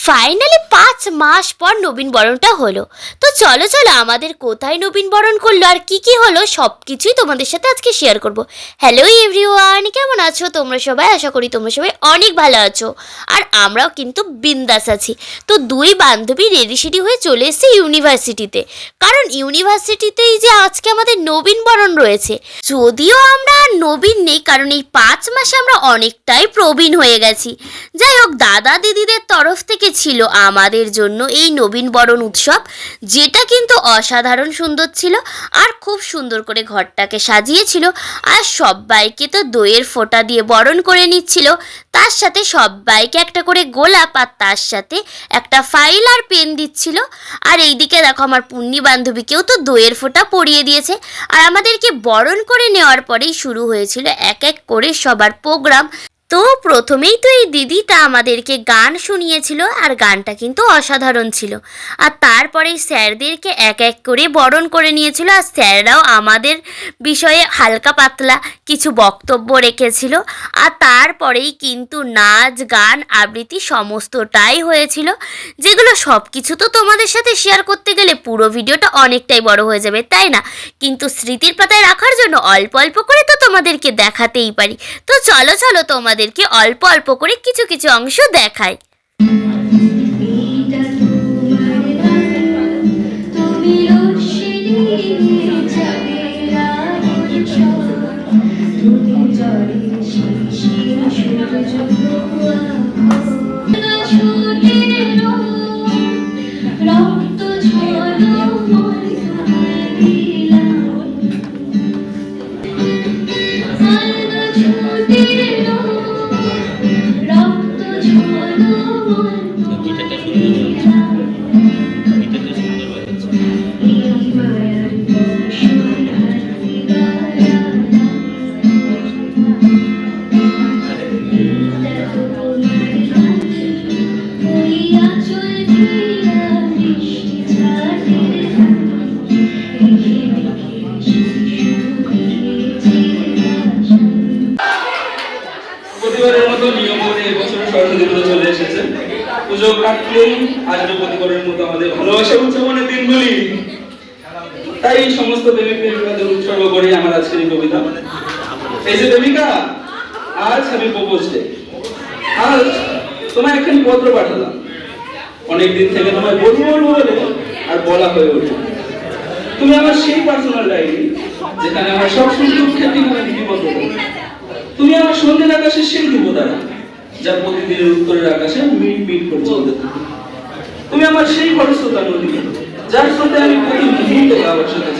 Finally 5 মাস পর নবীন বরণটা হলো। তো চলো চলো আমাদের কোথায় নবীন বরণ করলো আর কি হলো সব কিছুই তোমাদের সাথে আজকে শেয়ার করব। হ্যালো এভরিওয়ান, কেমন আছো তোমরা সবাই? আশা করি তোমরা সবাই অনেক ভালো আছো আর আমরাও কিন্তু বিন্দাস আছি। তো দুই বান্ধবী রেডি সেডি হয়ে চলে এসেছি ইউনিভার্সিটিতে, কারণ ইউনিভার্সিটিতেই যে আজকে আমাদের নবীন বরণ রয়েছে। যদিও আমরা নবীন নেই, কারণ এই 5 মাসে আমরা অনেকটাই প্রবীণ হয়ে গেছি। যাই হোক, দাদা দিদিদের তরফ থেকে ছিল আমাদের জন্য এই নবীন বরণ উৎসব, যেটা কিন্তু অসাধারণ সুন্দর ছিল আর খুব সুন্দর করে ঘরটাকে সাজিয়েছিল। আর সবাইকে তো দইয়ের ফোঁটা দিয়ে বরণ করে নিচ্ছিল, তার সাথে সবাইকে একটা করে গোলাপ আর তার সাথে একটা ফাইল আর পেন দিচ্ছিল। আর এইদিকে দেখো আমার পুণ্যি বান্ধবীকেও তো দইয়ের ফোঁটা পরিয়ে দিয়েছে। আর আমাদেরকে বরণ করে নেওয়ার পরেই শুরু হয়েছিল এক এক করে সবার প্রোগ্রাম। তো প্রথমেই তো এই দিদিটা আমাদেরকে গান শুনিয়েছিল আর গানটা কিন্তু অসাধারণ ছিল। আর তারপরে স্যারদেরকে এক এক করে বরণ করে নিয়েছিল আর স্যাররাও আমাদের বিষয়ে হালকা পাতলা কিছু বক্তব্য রেখেছিল। আর তারপরেই কিন্তু নাচ গান আবৃত্তি সমস্তটাই হয়েছিল, যেগুলো সব কিছু তো তোমাদের সাথে শেয়ার করতে গেলে পুরো ভিডিওটা অনেকটাই বড় হয়ে যাবে, তাই না? কিন্তু স্মৃতির পাতায় রাখার জন্য অল্প অল্প করে তো তোমাদেরকে দেখাতেই পারি। তো চলো চলো তোমাদেরকে অল্প অল্প করে কিছু কিছু অংশ দেখাই। প্রতিবারের মতো নিয়ম করে এবছর সরস্বতী পুজো চলে এসেছে। পুজো কাটলেই আসবে প্রতিবারের মতো আমাদের ভালোবাসা উৎসবের দিনগুলি। তাই সমস্ত প্রেমিক প্রেমিকাদের উৎসর্গ করে আমার আজকের এই কবিতা। এই যে প্রেমিকা, আজ আমি প্রপোজ ডে। আজ তোমায় একখানি পত্র পাঠালাম। অনেকদিন থেকে তোমায় বলবো বলবো বলে আর বলা হয়ে ওঠে। তুমি আমার সেই পার্সোনাল ডায়েরি, যেখানে আমার সব সুখ দুঃখের ঠিকানা লিপিবদ্ধ। তুমি আমার সন্ধ্যের আকাশের সেই ধ্রুবতারা, যা প্রতিদিনের উত্তরের আকাশে মিট মিট করে চলতে থাকে। তুমি আমার সেই খরস্রোতা নদী, যার সাথে আমি প্রতি মুহূর্তে গাওয়ার সাথে।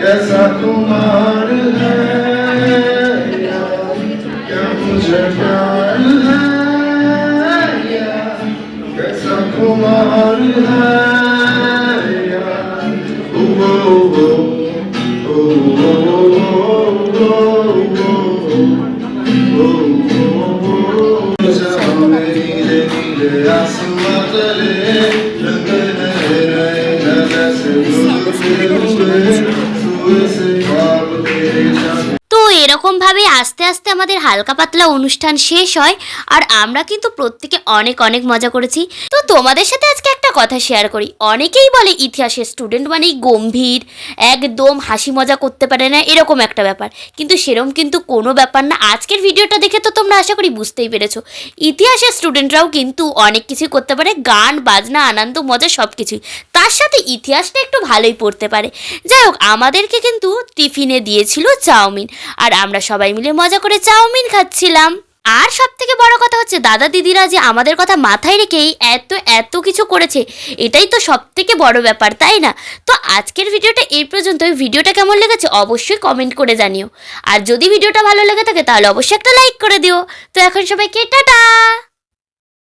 कैसा कुमार है क्या मुझे प्यार है कैसा कुमार है ओ आसमां तले रंग তো এরকম ভাবে আস্তে আস্তে আমাদের হালকা পাতলা অনুষ্ঠান শেষ হয় আর আমরা কিন্তু প্রত্যেকে অনেক অনেক মজা করেছি। তো তোমাদের সাথে আজকে একটা কথা শেয়ার করি। অনেকেই বলে ইতিহাসের স্টুডেন্ট মানেই গম্ভীর, একদম হাসি মজা করতে পারে না, এরকম একটা ব্যাপার। কিন্তু সেরকম কিন্তু কোনো ব্যাপার না। আজকের ভিডিওটা দেখে তো তোমরা আশা করি বুঝতেই পেরেছো, ইতিহাসের স্টুডেন্টরাও কিন্তু অনেক কিছুই করতে পারে, গান বাজনা আনন্দ মজা সব কিছুই। তার সাথে ইতিহাসটা একটু ভালোই পড়তে পারে। যাই হোক, আমাদেরকে কিন্তু টিফিনে দিয়েছিল চাউমিন আর আমরা সবাই মিলে মজা করে চাউমিন খাচ্ছিলাম। আর সব থেকে বড় কথা হচ্ছে দাদা দিদিরা যে আমাদের কথা মাথায় রেখেই এত কিছু করেছে, এটাই তো সব থেকে বড় ব্যাপার, তাই না? তো আজকের ভিডিওটা এই পর্যন্তই। ভিডিওটা কেমন লেগেছে অবশ্যই কমেন্ট করে জানিও। আর যদি ভিডিওটা ভালো লেগে থাকে তাহলে অবশ্যই একটা লাইক করে দিও। তো এখন সবাইকে টাটা।